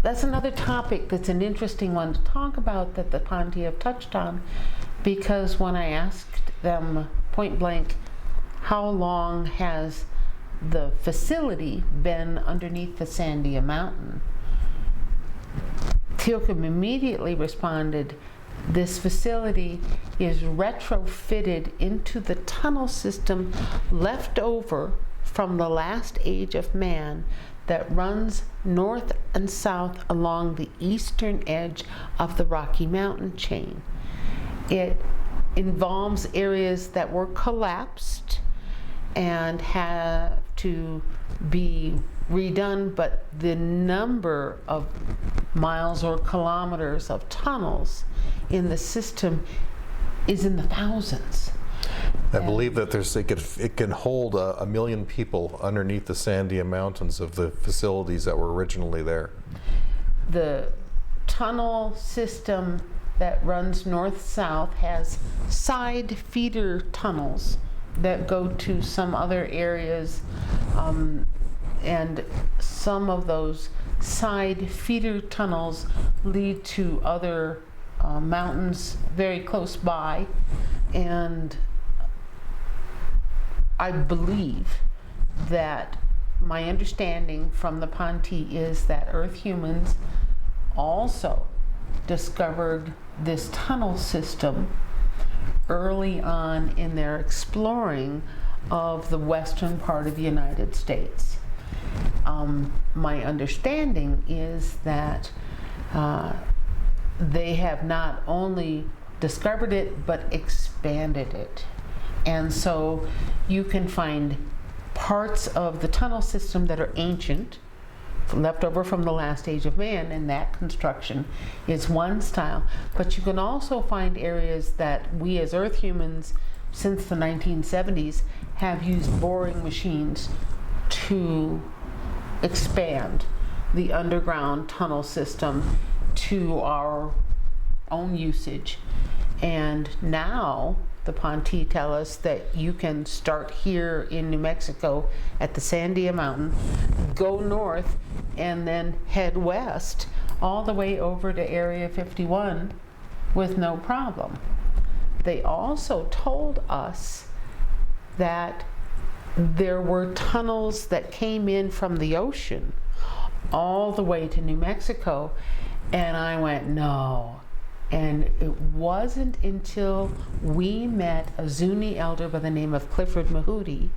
that's another topic that's an interesting one to talk about that the Ponte have touched on, because when I asked them point blank, how long has the facility been underneath the Sandia Mountain, Teal'c immediately responded, this facility is retrofitted into the tunnel system left over from the last age of man that runs north and south along the eastern edge of the Rocky Mountain chain. It involves areas that were collapsed and have to be redone, but the number of miles or kilometers of tunnels in the system is in the thousands. I believe that it can hold 1 million people underneath the Sandia Mountains of the facilities that were originally there. The tunnel system that runs north-south has side feeder tunnels that go to some other areas, and some of those side feeder tunnels lead to other mountains very close by, and I believe that my understanding from the Ponte is that Earth humans also discovered this tunnel system early on in their exploring of the western part of the United States. My understanding is that they have not only discovered it but expanded it. And so you can find parts of the tunnel system that are ancient, left over from the last age of man, and that construction is one style. But you can also find areas that we as Earth humans since the 1970s have used boring machines to expand the underground tunnel system to our own usage. And now the Ponte tell us that you can start here in New Mexico at the Sandia Mountain, go north, and then head west all the way over to Area 51 with no problem. They also told us that there were tunnels that came in from the ocean all the way to New Mexico, and I went, no. And it wasn't until we met a Zuni elder by the name of Clifford Mahudi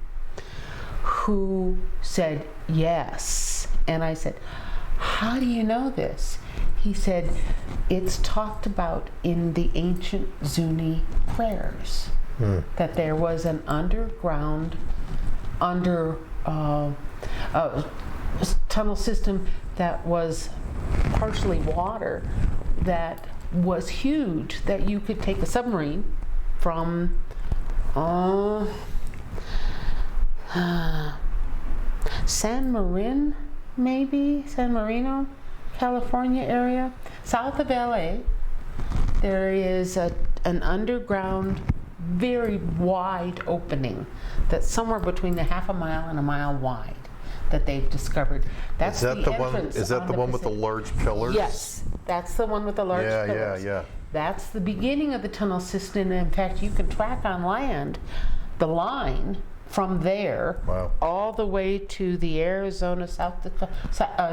who said yes. And I said, how do you know this? He said, it's talked about in the ancient Zuni prayers, that there was an underground tunnel system that was partially water, that was huge, that you could take a submarine from San Marino, California area, south of LA. There is an underground, very wide opening that's somewhere between a half a mile and a mile wide that they've discovered. That's the entrance. Is that the one with the large pillars? Yes, that's the one with the large pillars. Yeah. That's the beginning of the tunnel system. In fact, you can track on land the line from there all the way to the Arizona,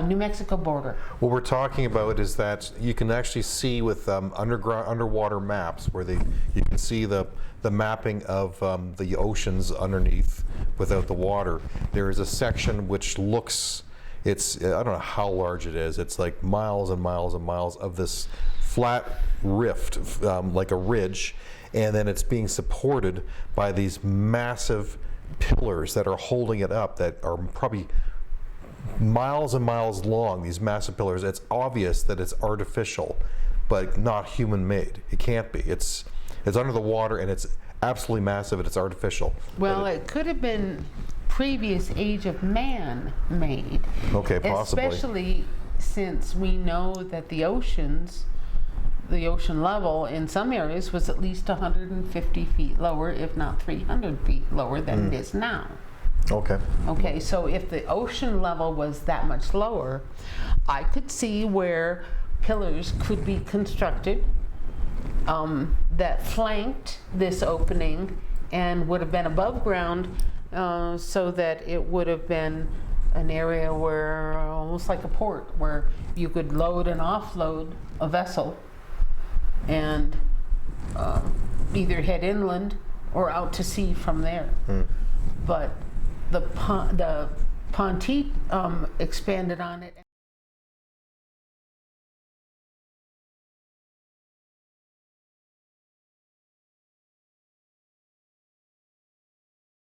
New Mexico border. What we're talking about is that you can actually see with underwater maps where you can see the mapping of the oceans underneath without the water. There is a section which looks, I don't know how large it is, it's like miles and miles and miles of this flat rift, like a ridge, and then it's being supported by these massive pillars that are holding it up, that are probably miles and miles long, these massive pillars. It's obvious that it's artificial, but not human made. It can't be. It's under the water, and it's absolutely massive, and it's artificial. Well, it could have been previous age of man made. Okay, possibly. Especially since we know that the ocean level in some areas was at least 150 feet lower, if not 300 feet lower than it is now. Okay. Okay, so if the ocean level was that much lower, I could see where pillars could be constructed that flanked this opening and would have been above ground, so that it would have been an area where, almost like a port, where you could load and offload a vessel and either head inland or out to sea from there. But the Ponte expanded on it.